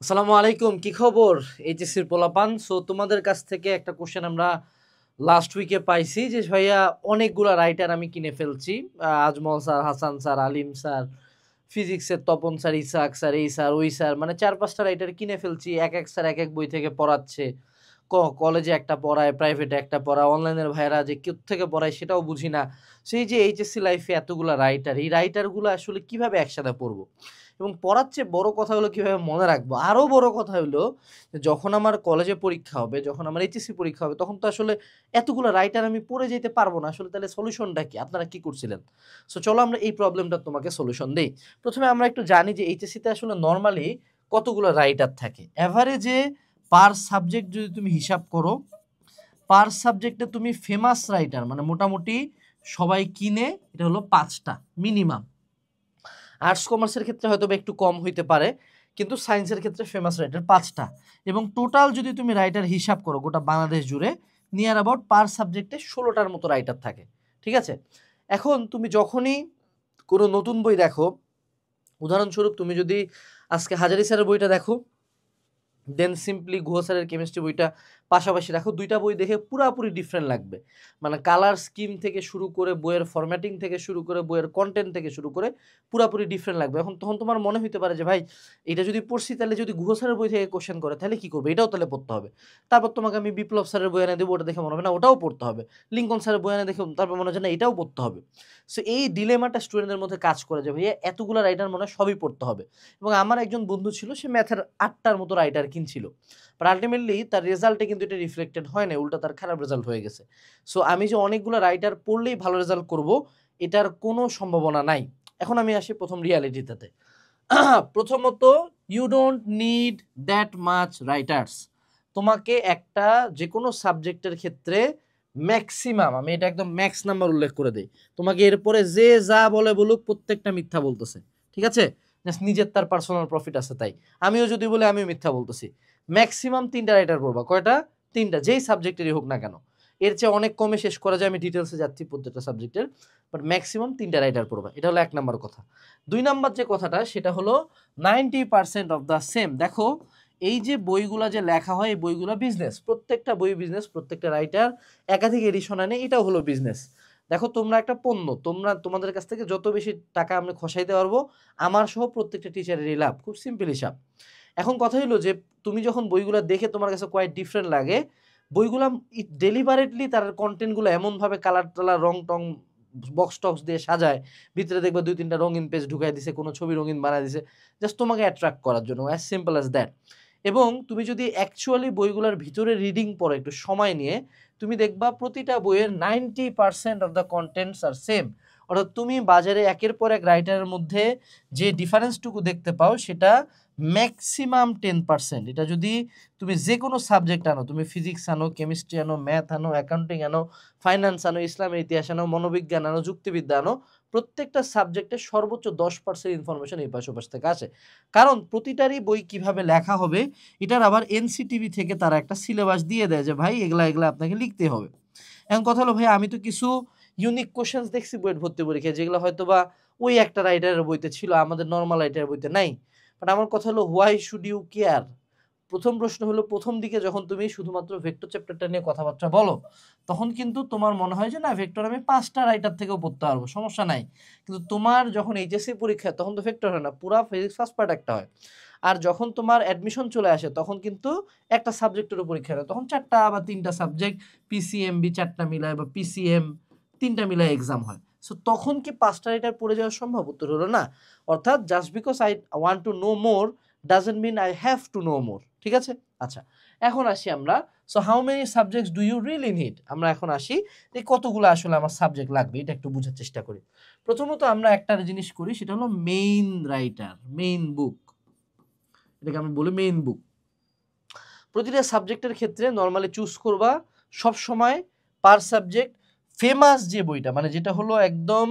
আসসালামু আলাইকুম, কি খবর? এইচএসসির পোলাপান। সো তোমাদের কাছ থেকে একটা কোশ্চেন আমরা লাস্ট উইকে পাইছি যে ভাইয়া অনেকগুলা রাইটার আমি কিনে ফেলছি। আজমল স্যার, হাসান স্যার, আলিম স্যার, ফিজিক্সের তপন স্যার, ইসাক স্যার, এই স্যার, ওই স্যার, মানে 4-5টা রাইটার কিনে ফেলছি। এক এক স্যার এক এক বই থেকে পড়াচ্ছে। কলেজে একটা পড়ায়, প্রাইভেটে একটা পড়ায়, অনলাইনের ভাইয়েরা যে থেকে পড়ায় সেটাও বুঝি না। সেই যে এইচএসসি লাইফে এতগুলা রাইটার, এই রাইটারগুলো আসলে কিভাবে একসাথে পড়বো এবং পড়ার চেয়ে বড় কথা হলো কিভাবে মনে রাখবো। আরও বড় কথা হলো যে যখন আমার কলেজে পরীক্ষা হবে, যখন আমার এইচএসসি পরীক্ষা হবে, তখন তো আসলে এতগুলো রাইটার আমি পড়ে যেতে পারবো না। আসলে তাহলে সলিউশনটা কি? আপনারা কি করছিলেন? সো চলো আমরা এই প্রবলেমটা তোমাকে সলিউশন দেই। প্রথমে আমরা একটু জানি যে এইচএসসিতে আসলে নরমালি কতগুলো রাইটার থাকে। এভারেজে পার সাবজেক্ট যদি তুমি হিসাব করো, পার সাবজেক্টে তুমি ফেমাস রাইটার মানে মোটামুটি সবাই কিনে, এটা হলো 5টা মিনিমাম। আর্টস কমার্সের ক্ষেত্রে হয়তো একটু কম হইতে পারে, কিন্তু সায়েন্সের ক্ষেত্রে ফেমাস রাইটার 5টা। এবং টোটাল যদি তুমি রাইটার হিসাব করো গোটা বাংলাদেশ জুড়ে, নিয়ার অ্যাবাউট পার সাবজেক্টে 16টার মতো রাইটার থাকে। ঠিক আছে? এখন তুমি যখনই কোনো নতুন বই দেখো, উদাহরণস্বরূপ তুমি যদি আজকে হাজারি স্যারের বইটা দেখো, দেন সিম্পলি গুহ স্যারের কেমিস্ট্রি বইটা পাশাপাশি রাখো, দুইটা বই দেখে পুরাপুরি ডিফারেন্ট লাগবে। মানে কালার স্কিম থেকে শুরু করে, বইয়ের ফরম্যাটিং থেকে শুরু করে, বইয়ের কন্টেন্ট থেকে শুরু করে পুরাপুরি ডিফারেন্ট লাগবে। এখন তখন তোমার মনে হইতে পারে যে ভাই, এটা যদি পড়ছি তাহলে যদি গুহ স্যারের বই থেকে কোশ্চেন করে তাহলে কি করবে, এটাও তাহলে পড়তে হবে। তারপর তোমাকে আমি বিপ্লব স্যারের বই এনে দেবো, ওটা দেখে মনে হবে না ওটাও পড়তে হবে। লিঙ্কন স্যারের বই এনে দেখে তারপর মনে হচ্ছে না এটাও পড়তে হবে। সো এই ডিলেমাটা স্টুডেন্টদের মধ্যে কাজ করে যে ভাইয়া এতগুলো রাইটার মনে হয় সবই পড়তে হবে। এবং আমার একজন বন্ধু ছিল, সে ম্যাথের 8টার মতো রাইটার কিনছিল, বাট আলটিমেটলি তার রেজাল্টে কিন্তু এটা রিফ্লেক্টেড হয় না, উল্টা তার খারাপ রেজাল্ট হয়ে গেছে। সো আমি যে অনেকগুলো রাইটার পড়লেই ভালো রেজাল্ট করব, এটার কোনো সম্ভাবনা নাই। এখন আমি আসি প্রথম রিয়ালিটিতে। প্রথমত, you don't need that much writers. তোমাকে একটা যে কোনো সাবজেক্টের ক্ষেত্রে ম্যাক্সিমাম, আমি এটা একদম ম্যাক্স নাম্বার উল্লেখ করে দিই, তোমাকে এরপরে যে যা বলে বলুক প্রত্যেকটা মিথ্যা বলতেছে। ঠিক আছে? জাস্ট নিজের তার পার্সোনাল প্রফিট আছে তাই। আমিও যদি বলি আমিও মিথ্যা বলতেছি। ম্যাক্সিমাম 3টা রাইটার পড়বা। কয়টা? 3টা, যেই সাবজেক্টেরই হোক না কেন। এর চেয়ে অনেক কমে শেষ করা যায়, আমি ডিটেলসে যাচ্ছি প্রত্যেকটা সাবজেক্টের, বাট ম্যাক্সিমাম 3টা রাইটার পড়বা। এটা হলো 1 নাম্বার কথা। 2 নাম্বার যে কথাটা সেটা হলো 90% অফ দ্য সেম। দেখো, এই যে বইগুলা যে লেখা হয়, এই বইগুলা বিজনেস, প্রত্যেকটা বই বিজনেস, প্রত্যেকটা রাইটার একাধিক এডিশন আনে, এটাও হলো বিজনেস। দেখো, তোমরা একটা পণ্য, তোমাদের কাছ থেকে যত বেশি টাকা আমি খসাইতে পারবো, আমার সহ প্রত্যেকটা টিচারেরই লাভ। খুব সিম্পল হিসাব। এখন কথা হলো যে তুমি যখন বইগুলা দেখে তোমার কাছে কোয়াইট ডিফারেন্ট লাগে, বইগুলা ডেলিবারেটলি তার কন্টেন্টগুলো এমনভাবে কালার টালার রং টং বক্স টক্স দিয়ে সাজায়, ভিতরে দেখবে 2-3টা রঙিন পেজ ঢুকাই দিছে, কোনো ছবি রঙিন বানায় দিছে, জাস্ট তোমাকে অ্যাট্রাক্ট করার জন্য, অ্যাজ সিম্পল অ্যাজ দ্যাট। এবং তুমি যদি অ্যাকচুয়ালি বইগুলোর ভিতরে রিডিং পড়ো একটু সময় নিয়ে, তুমি দেখবা প্রতিটা বইয়ের 90% অফ দ্য কন্টেন্টস আর সেম। অর্থাৎ তুমি বাজারে একের পর এক রাইটারের মধ্যে যে ডিফারেন্সটুকু দেখতে পাও, সেটা ম্যাক্সিমাম 10%। এটা যদি তুমি যে কোনো সাবজেক্ট আনো, তুমি ফিজিক্স আনো, কেমিস্ট্রি আনো, ম্যাথ আনো, অ্যাকাউন্টিং আনো, ফাইন্যান্স আনো, ইসলামের ইতিহাস আনো, মনোবিজ্ঞান আনো, যুক্তিবিদ্যা আনো, প্রত্যেকটা সাবজেক্টে সর্বোচ্চ 10% ইনফরমেশন এই পাশ ওপাশ থেকে আসে। কারণ প্রতিটারই বই কিভাবে লেখা হবে, এটার আবার এনসিটিভি থেকে তারা একটা সিলেবাস দিয়ে দেয় যে ভাই এগুলা এগুলা আপনাকে লিখতে হবে। এখন কথা হলো ভাই, আমি তো কিছু ইউনিক কোশ্চেন্স দেখছি বইয়ের ভর্তি পরীক্ষায়, যেগুলো হয়তো বা ওই একটা রাইটারের বইতে ছিল, আমাদের নর্মাল রাইটারের বইতে নাই। বাট আমার কথা হলো, হোয়াই শুড ইউ কেয়ার? প্রথম প্রশ্ন হলো, প্রথম দিকে যখন তুমি শুধুমাত্র ভেক্টর চ্যাপ্টারটা নিয়ে কথাবার্তা বলো, তখন কিন্তু তোমার মনে হয় যে না, ভেক্টর আমি 5টা রাইটার থেকেও পড়তে পারবো, সমস্যা নাই। কিন্তু তোমার যখন এইচএসসি পরীক্ষা, তখন তো ভেক্টর হয় না, পুরা ফিজিক্স ফার্স্ট পার্ট একটা হয়। আর যখন তোমার অ্যাডমিশন চলে আসে, তখন কিন্তু একটা সাবজেক্টেরও পরীক্ষা হয়, তখন 4টা বা 3টা সাবজেক্ট, পিসিএমবি 4টা মিলায় বা পিসিএম 3টা মিলায় এক্সাম হয়। সো তখন কি 5টা রাইটার পড়ে যাওয়া সম্ভব? উত্তর হলো না। অর্থাৎ just because I want to know more doesn't mean I have to know more. ঠিক আছে? আচ্ছা, এখন আসি আমরা, so how many subjects do you really need? আমরা এখন আসি যে কতগুলো আসলে আমার সাবজেক্ট লাগবে, এটা একটু বোঝার চেষ্টা করি। প্রথমত আমরা একটা জিনিস করি, সেটা হলো মেইন রাইটার, মেইন বুক, এটাকে আমরা বলি মেইন বুক। প্রতিটা সাবজেক্টের ক্ষেত্রে নর্মালি চুজ করবা সব সময় পার সাবজেক্ট ফেমাস যে বইটা, মানে যেটা হলো একদম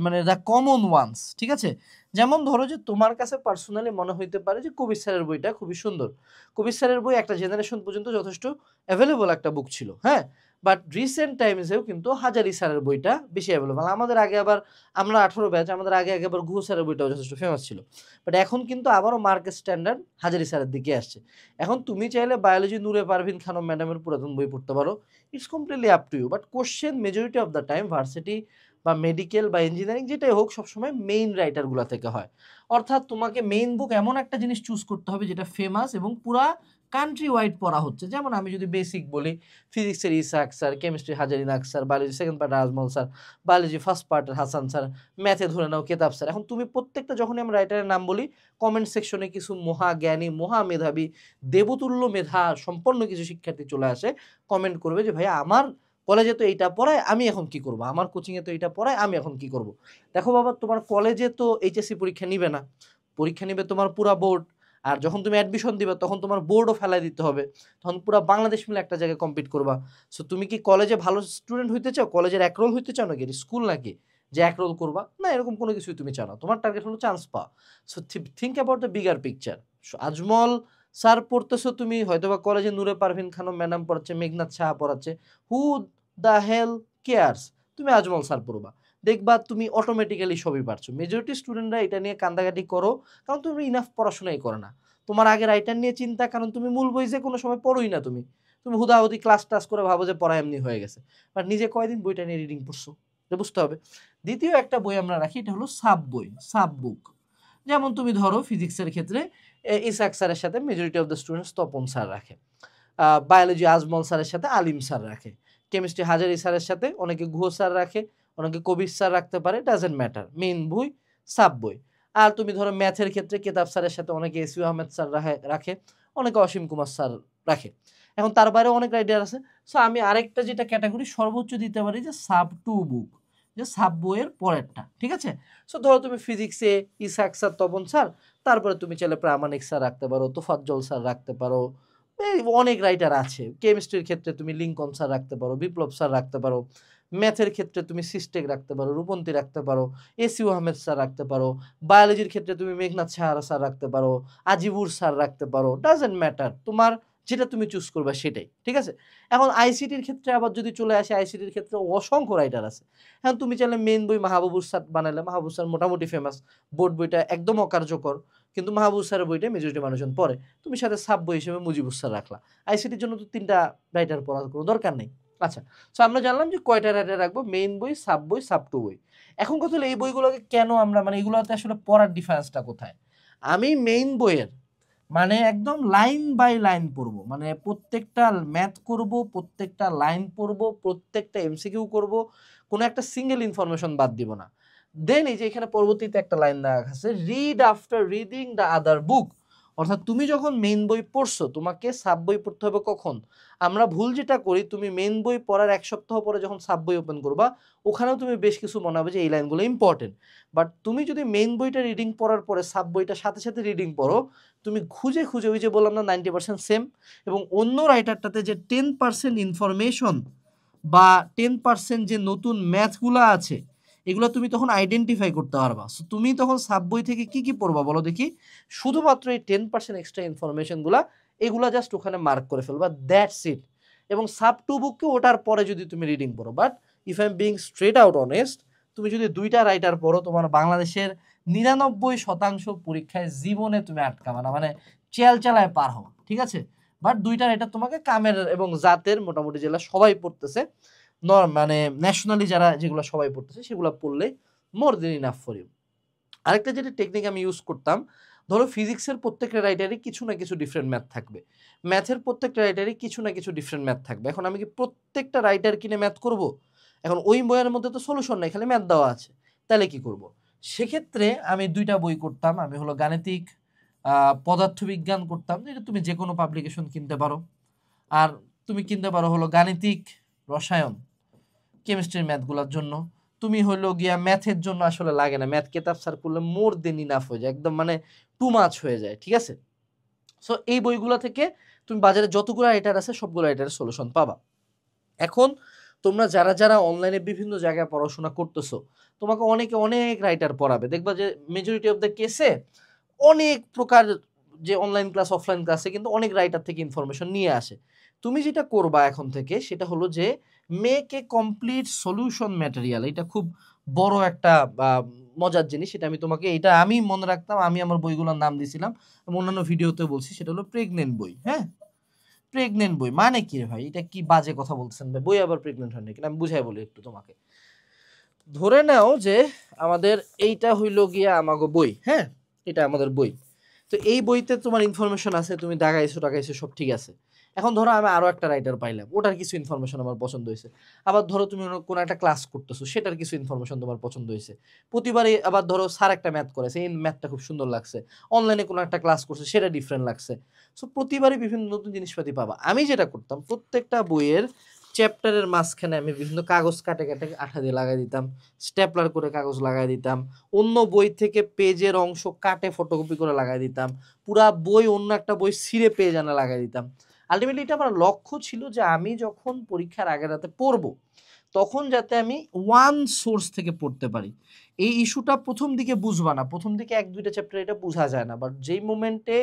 মানে দ্য কমন ওয়ান্স, ঠিক আছে, যেমন ধরো যে তোমার কাছে পার্সোনালি মনে হইতে পারে যে কবির স্যারের বইটা খুবই সুন্দর, কবির স্যারের বই একটা জেনারেশন পর্যন্ত যথেষ্ট অ্যাভেলেবল একটা বুক ছিল, হ্যাঁ, বাট রিসেন্ট টাইমসেও কিন্তু হাজারি স্যারের বইটা বেশি অ্যাভেলেবল। আমাদের আগে আবার আমরা 18 ব্যাচ, আমাদের আগে আগে আবার গুহ স্যারের বইটাও যথেষ্ট ফেমাস ছিল, বাট এখন কিন্তু আবারও মার্কেট স্ট্যান্ডার্ড হাজারি স্যারের দিকে আসছে। এখন তুমি চাইলে বায়োলজি নূরে পারভিন খানম ম্যাডামের পুরাতন বই পড়তে পারো, it's completely up to you, but question majority of the time varsity বা মেডিকেল বা ইঞ্জিনিয়ারিং যেটাই হোক সবসময় মেইন রাইটারগুলো থেকে হয়। অর্থাৎ তোমাকে মেইন বুক এমন একটা জিনিস চুজ করতে হবে যেটা ফেমাস এবং পুরা কান্ট্রি ওয়াইড পড়া হচ্ছে। যেমন আমি যদি বেসিক বলি, ফিজিক্সের ইসাক স্যার, কেমিস্ট্রি হাজারি নাক স্যার, বায়োলজি সেকেন্ড পার্টের আজমল স্যার, বায়োলজি ফার্স্ট পার্টের হাসান স্যার, ম্যাথে ধরে নাও কেতাব স্যার। এখন তুমি প্রত্যেকটা যখনই আমরা রাইটারের নাম বলি, কমেন্ট সেকশনে কিছু মহাজ্ঞানী মহামেধাবী দেবতুল্য মেধা সম্পন্ন কিছু শিক্ষার্থী চলে আসে, কমেন্ট করবে যে ভাই আমার কলেজে তো এইটা পড়ায়, আমি এখন কি করব, আমার কোচিংয়ে তো এইটা পড়ায়, আমি এখন কি করব। দেখো বাবা, তোমার কলেজে তো এইচএসসি পরীক্ষা নিবে না, পরীক্ষা নিবে তোমার পুরা বোর্ড। আর যখন তুমি অ্যাডমিশন দিবে তখন তোমার বোর্ডও ফেলাই দিতে হবে, তখন পুরো বাংলাদেশ মিলে একটা জায়গায় কম্পিট করবা। সো তুমি কি কলেজে ভালো স্টুডেন্ট হইতে চাও, কলেজের একরোল হইতে চাও নাকি স্কুল, নাকি যে একরোল করবা? না, এরকম কোনো কিছুই তুমি চাও না, তোমার টার্গেট হলো চান্স পাওয়া। So think about the bigger picture. Ajmal sir পড়তেছো তুমি, হয়তোবা কলেজে নূরে পারভিন খানম ম্যাডাম পড়াচ্ছে, মেঘনাথ সাহা পড়াচ্ছে, হু দ্য হেল কেয়ার্স, তুমি আজমল স্যার পড়বা, দেখবা তুমি অটোমেটিক্যালি সবই পারছো। মেজরিটি স্টুডেন্টরা এটা নিয়ে কান্দাকাটি করো কারণ তুমি ইনাফ পড়াশোনাই করো না। তোমার আগে রাইটার নিয়ে চিন্তা কারণ তুমি মূল বই যে কোনো সময় পড়োই না, তুমি তুমি হুদাহুদি ক্লাস টাস করে ভাবো যে পড়া এমনি হয়ে গেছে, বাট নিজে কয়দিন বইটা নিয়ে রিডিং পড়ছো, এটা বুঝতে হবে। দ্বিতীয় একটা বই আমরা রাখি, এটা হলো সাব বই, সাব বুক। যেমন তুমি ধরো ফিজিক্সের ক্ষেত্রে ইসাক স্যারের সাথে majority of the students Tapan sir রাখে, বায়োলজি আজমল স্যারের সাথে আলিম স্যার রাখে, কেমিস্ট্রি হাজারি স্যারের সাথে অনেকে গুহ স্যার রাখে, অনেকে কবির স্যার রাখতে পারে, ডাজেন্ট ম্যাটার, মেইন বই সাব বই। আর তুমি ধরো ম্যাথের ক্ষেত্রে কেতাব স্যারের সাথে অনেকে এসিউ আহমেদ স্যার রাখে, অনেকে অসীম কুমার স্যার রাখে। এখন তার বাইরেও অনেক রাইটার আছে। সো আমি আরেকটা যেটা ক্যাটাগরি সর্বোচ্চ দিতে পারি যে সাব টু বুক, যে সাব বইয়ের পরেরটা, ঠিক আছে। সো ধরো তুমি ফিজিক্সে ইসাক স্যার তপন স্যার, তারপরে তুমি চাইলে প্রামাণিক স্যার রাখতে পারো, তোফাজ্জল স্যার রাখতে পারো, এই অনেক রাইটার আছে। কেমিস্ট্রির ক্ষেত্রে তুমি লিঙ্কন স্যার রাখতে পারো, বিপ্লব স্যার রাখতে পারো, ম্যাথের ক্ষেত্রে তুমি সিস্টেক রাখতে পারো, রূপন্তী রাখতে পারো, এসিউ আহমেদ স্যার রাখতে পারো, বায়োলজির ক্ষেত্রে তুমি মেঘনাথ সাহারা স্যার রাখতে পারো, আজিবুর স্যার রাখতে পারো, ডাজেন্ট ম্যাটার, তোমার যেটা তুমি চুজ করবে সেটাই, ঠিক আছে। এখন আইসিটির ক্ষেত্রে আবার যদি চলে আসে, আইসিটির ক্ষেত্রে অসংখ্য রাইটার আছে। এখন তুমি চাইলে মেইন বই মাহবুবুর স্যার বানালে, মাহবুব স্যার মোটামুটি ফেমাস, বোর্ড বইটা একদম অকার্যকর, কিন্তু মাহবুব স্যারের বইটা মেজরিটি মানুষজন পড়ে, তুমি সাথে সাব বই হিসেবে মুজিবুর স্যার রাখলা। আইসিটির জন্য তো 3টা রাইটার পড়ার কোনো দরকার নেই। আচ্ছা, সো আমরা জানলাম যে কয়টা রাইটার রাখবো, মেইন বই, সাব টু বই। এখন কথা হলো এই বইগুলোকে কেন আমরা, মানে এগুলোতে আসলে পড়ার ডিফারেন্সটা কোথায়? আমি মেইন বইয়ের মানে একদম লাইন বাই লাইন পড়বো, মানে প্রত্যেকটা ম্যাথ করব, প্রত্যেকটা লাইন পড়বো, প্রত্যেকটা এমসিকিউ করব, কোনো একটা সিঙ্গেল ইনফরমেশন বাদ দিব না। দেন এই যে এখানে পরবর্তীতে একটা লাইন দেওয়া আছে, read after reading the other book. অর্থাৎ তুমি যখন মেইন বই পড়ছো, তোমাকে সাব বই পড়তে হবে কখন? আমরা ভুল যেটা করি, তুমি মেইন বই পড়ার 1 সপ্তাহ পরে যখন সাব বই ওপেন করবা, ওখানেও তুমি বেশ কিছু মনে হবে যে এই লাইনগুলো ইম্পর্টেন্ট, বাট তুমি যদি মেইন বইটা রিডিং পড়ার পরে সাব বইটা সাথে সাথে রিডিং পড়ো, তুমি খুঁজে খুঁজে, ওই যে বললাম না 90% সেম, এবং অন্য রাইটারটাতে যে 10% ইনফরমেশন বা 10% যে নতুন ম্যাথগুলো আছে, এগুলো তুমি তখন আইডেন্টিফাই করতে পারবা। সো তুমি তখন সাব বই থেকে কি কি পড়বা বলো দেখি? শুধুমাত্র এই 10% এক্সট্রা ইনফরমেশনগুলা, এগুলা জাস্ট ওখানে মার্ক করে ফেলবা, দ্যাটস ইট। এবং সাব টু বুককে ওটার পরে যদি তুমি রিডিং পড়ো, but if I am being straight out honest, তুমি যদি 2টা রাইটার পড়ো, তোমার বাংলাদেশের 99% পরীক্ষায় জীবনে তুমি আটকাবা না, মানে চালায় পার হও, ঠিক আছে। বাট 2টা রাইটার তোমাকে কামের এবং জাতের মোটামুটি যেগুলো সবাই পড়তেছে, মানে ন্যাশনালি যারা যেগুলো সবাই পড়তেছে, সেগুলো পড়লে মোর দেন ইনাফ ফর ইউ। আরেকটা যেটা টেকনিক আমি ইউজ করতাম, ধরো ফিজিক্সের প্রত্যেকটা রাইটারই কিছু না কিছু ডিফারেন্ট ম্যাথ থাকবে, ম্যাথের প্রত্যেকটা রাইটারই কিছু না কিছু ডিফারেন্ট ম্যাথ থাকবে। এখন আমি কি প্রত্যেকটা রাইটার কিনে ম্যাথ করব? এখন ওই বইয়ের মধ্যে তো সলিউশন নাই, খালি ম্যাথ দেওয়া আছে, তাহলে কি করব? সেক্ষেত্রে আমি 2টা বই করতাম, আমি হলো গাণিতিক পদার্থবিজ্ঞান করতাম, এটা তুমি যে কোনো পাবলিকেশন কিনতে পারো। আর তুমি কিনতে পারো হলো গাণিতিক রসায়ন, কেমিস্ট্রির ম্যাথগুলোর জন্য। তুমি হইলো গিয়া ম্যাথের জন্য আসলে লাগে না, ম্যাথ কেতাব স্যার পড়লে মোর দেন ইনাফ হয়ে যায়, একদম মানে টু মাচ হয়ে যায়, ঠিক আছে। সো এই বইগুলো থেকে তুমি বাজারে যতগুলো রাইটার আছে সবগুলো রাইটারের সলিউশন পাবা। এখন তোমরা যারা যারা অনলাইনে বিভিন্ন জায়গায় পড়াশোনা করতেছো, তোমাকে অনেকে অনেক রাইটার পড়াবে, দেখবা যে মেজরিটি অফ দ্য কেসে অনেক প্রকার যে অনলাইন ক্লাস অফলাইন ক্লাসে কিন্তু অনেক রাইটার থেকে ইনফরমেশন নিয়ে আসে। তুমি যেটা করবা এখন থেকে সেটা হলো যে make a complete solution material. এটা খুব বড় একটা মজার জিনিস, এটা আমি তোমাকে, এটা আমি মনে রাখতাম, আমি আমার বইগুলোর নাম দিয়েছিলাম, আমি অন্যান্য ভিডিওতে বলছি, সেটা হলো প্রেগনেন্ট বই। হ্যাঁ, প্রেগনেন্ট বই মানে কি রে ভাই, এটা কি বাজে কথা বলছেন ভাই, বই আবার প্রেগনেন্ট হয় নাকি? আমি বুঝাই বলি একটু তোমাকে। ধরে নাও যে আমাদের এইটা হইল গিয়া আমাগো বই, হ্যাঁ, এটা আমাদের বই। তো এই বইতে তোমার ইনফরমেশন আছে, তুমি দাগাইছো সব ঠিক আছে। এখন ধরো আমি আরো একটা রাইটার পাইলাম, ওটার কিছু ইনফরমেশন আমার পছন্দ হয়েছে। আবার ধরো তুমি কোনো একটা ক্লাস করতেছো, সেটার কিছু ইনফরমেশন তোমার পছন্দ হয়েছে। প্রতিবারই আবার ধরো স্যার একটা ম্যাথ করেছে, এই ম্যাথটা খুব সুন্দর লাগছে। অনলাইনে কোনো একটা ক্লাস করছে, সেটা ডিফারেন্ট লাগছে। সো প্রতিবারই বিভিন্ন নতুন জিনিসপাতি পাবা। আমি যেটা করতাম, প্রত্যেকটা বইয়ের চ্যাপ্টারের মাঝখানে আমি বিভিন্ন কাগজ কাটে কাটে আঠা দিয়ে লাগাই দিতাম, স্টেপলার করে কাগজ লাগাই দিতাম, অন্য বই থেকে পেজের অংশ কাটে ফটোকপি করে লাগাই দিতাম, পুরা বই অন্য একটা বই ছিঁড়ে পেজ আনা লাগাই দিতাম। আলটিমেটলি এটা আমার লক্ষ্য ছিল যে আমি যখন পরীক্ষার আগের রাতে পড়বো, তখন যাতে আমি ওয়ান সোর্স থেকে পড়তে পারি। এই ইস্যুটা প্রথম দিকে বুঝবা না, প্রথম দিকে 1-2টা চ্যাপ্টার এটা বোঝা যায় না, বাট যেই মোমেন্টে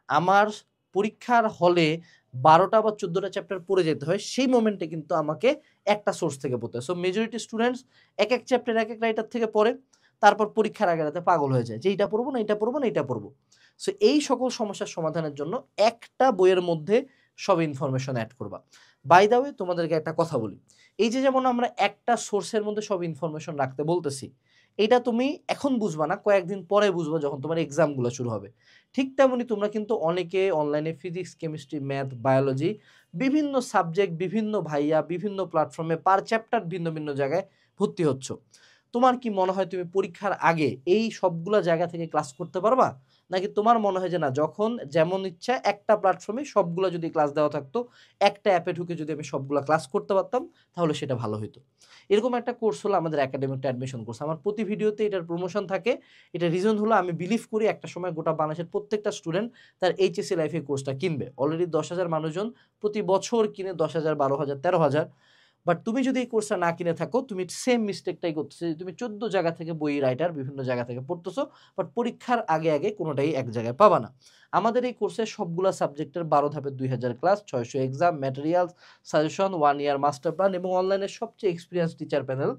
আমার পরীক্ষার হলে 12টা বা 14টা চ্যাপ্টার পড়ে যেতে হয়, সেই মোমেন্টে কিন্তু আমাকে একটা সোর্স থেকে পড়তে হয়। সো মেজরিটি স্টুডেন্টস এক এক চ্যাপ্টার এক এক রাইটার থেকে পড়ে, তারপর পরীক্ষার আগে রাতে পাগল হয়ে যায় যে এইটা পড়বো না, এটা পড়বো না, এটা পড়বো। সো এই সকল সমস্যার সমাধানের জন্য একটা বইয়ের মধ্যে সব ইনফরমেশন অ্যাড করবা। বাই দ্য ওয়ে, তোমাদেরকে একটা কথা বলি, এই যে যেমন আমরা একটা সোর্সের মধ্যে সব ইনফরমেশন রাখতে বলতেছি, এটা তুমি এখন বুঝবা না, কয়েকদিন পরে বুঝবা যখন তোমার এক্সামগুলো শুরু হবে। ঠিক তেমনি তোমরা কিন্তু অনেকে অনলাইনে ফিজিক্স, কেমিস্ট্রি, ম্যাথ, বায়োলজি বিভিন্ন সাবজেক্ট, বিভিন্ন ভাইয়া বিভিন্ন প্ল্যাটফর্মে পার চ্যাপ্টার ভিন্ন ভিন্ন জায়গায় ভর্তি হচ্ছ। তোমার কি মনে হয় তুমি পরীক্ষার আগে এই সবগুলা জায়গা থেকে ক্লাস করতে পারবা? নাকি তোমার মনে হয় যে না, যখন যেমন ইচ্ছা একটা প্ল্যাটফর্মে সবগুলো যদি ক্লাস দেওয়া থাকতো, একটা অ্যাপে ঢুকে যদি আমি সবগুলা ক্লাস করতে পারতাম, তাহলে সেটা ভালো হতো? এরকম একটা কোর্স হলো আমাদের একাডেমিকটা অ্যাডমিশন কোর্স। আমার প্রতি ভিডিওতে এটার প্রমোশন থাকে। এটা রিজন হলো আমি বিলিভ করি একটা সময় গোটা বাংলাদেশের প্রত্যেকটা স্টুডেন্ট তার এইচএসসি লাইফে কোর্সটা কিনবে। অলরেডি 10,000 মানুষজন প্রতি বছর কিনে 10,000, 12,000, 13,000। বাট তুমি যদি এই কোর্সটা না কিনে থাকো, তুমি সেম মিস্টেকটাই করতেছো, তুমি 14 জায়গা থেকে বই রাইটার বিভিন্ন জায়গা থেকে পড়তেছো, বাট পরীক্ষার আগে আগে কোনোটাই এক জায়গায় পাবা না। আমাদের এই কোর্সে সবগুলা সাবজেক্টের 12 ধাপের 2000 ক্লাস, 600 এক্সাম, ম্যাটেরিয়ালস, সাজেশন, 1 ইয়ার মাস্টার প্ল্যান এবং অনলাইনের সবচেয়ে এক্সপিরিয়েন্স টিচার প্যানেল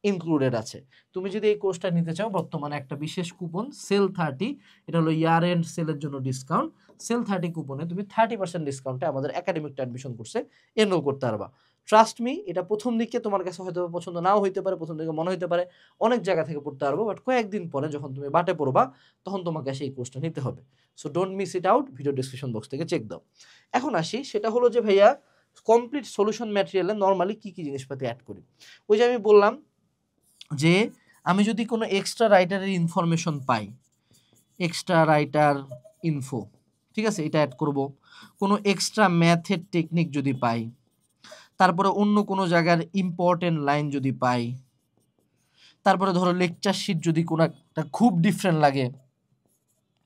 ইনক্লুডেড আছে। তুমি যদি এই কোর্সটা নিতে চাও, বর্তমানে একটা বিশেষ কুপন সেল 30, এটা হলো ইয়ার এন্ড সেলের জন্য ডিসকাউন্ট। সেল 30 কুপনে তুমি 30% ডিসকাউন্টে আমাদের একাডেমিকটা অ্যাডমিশন কোর্সে এনরোল করতে পারবা। ট্রাস্ট মি, এটা প্রথম দিকে তোমার কাছে হয়তো পছন্দ নাও হইতে পারে, প্রথম দিকে মনে হইতে পারে অনেক জায়গা থেকে পড়তে পারবো, বাট কয়েকদিন পরে যখন তুমি বাটে পড়বা, তখন তোমাকে সেই কোর্সটা নিতে হবে। So don't miss it out, video description box থেকে চেক দাও। এখন আসি, সেটা হলো যে ভাইয়া কমপ্লিট সলিউশন ম্যাটেরিয়ালে নর্মালি কি কি জিনিসপাতি অ্যাড করি। ওই যে আমি বললাম যে আমি যদি কোনো এক্সট্রা রাইটারের ইনফরমেশন পাই, এক্সট্রা রাইটার ইনফো, ঠিক আছে, এটা অ্যাড করব। কোনো এক্সট্রা ম্যাথের টেকনিক যদি পাই, তারপরে অন্য কোনো জায়গার ইম্পর্টেন্ট লাইন যদি পাই, তারপরে ধরো লেকচার শিট যদি কোনো একটা খুব ডিফারেন্ট লাগে,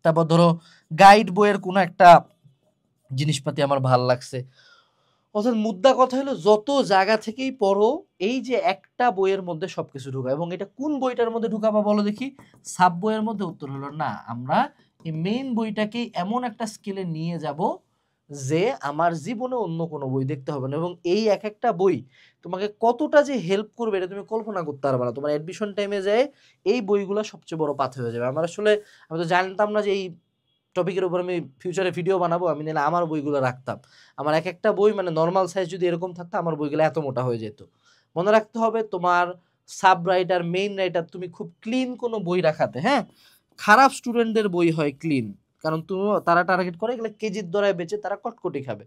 তারপর ধরো গাইড বইয়ের কোনো একটা জিনিসপাতি আমার ভাল লাগছে। অর্থাৎ মুদ্রা কথা হলো যত জায়গা থেকেই পড়ো, এই যে একটা বইয়ের মধ্যে সবকিছু ঢুকা। এবং এটা কোন বইটার মধ্যে ঢুকাবা বলো দেখি? সাব বইয়ের মধ্যে? উত্তর হলো না, আমরা এই মেইন বইটাকেই এমন একটা স্কেলে নিয়ে যাব যে আমার জীবনে অন্য কোনো বই দেখতে হবে না। এবং এই এক একটা বই তোমাকে কতটা যে হেল্প করবে এটা তুমি কল্পনা করতে পারবে না। তোমার অ্যাডমিশন টাইমে যায় এই বইগুলো সবচেয়ে বড় পাথর হয়ে যাবে। আমি তো জানতাম না যে এই টপিকের উপর আমি ফিউচারে ভিডিও বানাবো। আমি নিলে আমার বইগুলো রাখতাম, আমার এক একটা বই মানে নর্মাল সাইজ যদি এরকম থাকতো, আমার বইগুলো এত মোটা হয়ে যেত। মনে রাখতে হবে তোমার সাব রাইটার, মেইন রাইটার, তুমি খুব ক্লিন কোনো বই রাখাতে। হ্যাঁ, খারাপ স্টুডেন্টদের বই হয় ক্লিন, কারণ তুমি তারা টার্গেট করে এগুলো কেজির দরায় বেচে তারা কটকটি খাবে।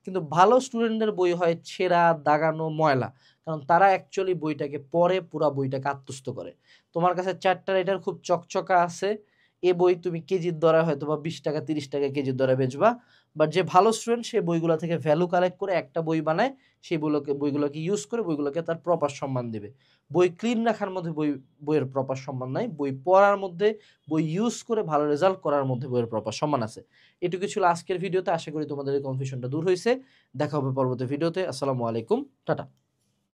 কিন্তু ভালো স্টুডেন্টদের বই হয় ছেঁড়া, দাগানো, ময়লা, কারণ তারা অ্যাকচুয়ালি বইটাকে পড়ে, পুরা বইটাকে আত্মস্থ করে। তোমার কাছে 4টা রাইটার খুব চকচকা আছে, এ বই তুমি কেজির দরে হয়তো বা 20 টাকা 30 টাকা কেজির দরে বেচবা। বাট যে ভালো স্টুডেন্ট সে বইগুলো থেকে ভ্যালু কালেক্ট করে একটা বই বানায়, সেই বইগুলোকে ইউজ করে বইগুলোকে তার প্রপার সম্মান দেবে। বই ক্লিন রাখার মধ্যে বইয়ের প্রপার সম্মান নাই, বই পড়ার মধ্যে, বই ইউজ করে ভালো রেজাল্ট করার মধ্যে বইয়ের প্রপার সম্মান আছে। এটুকু ছিল আজকের ভিডিওতে। আশা করি তোমাদের এই কনফিউশনটা দূর হয়েছে। দেখা হবে পরবর্তী ভিডিওতে। আসসালামু আলাইকুম, টাটা।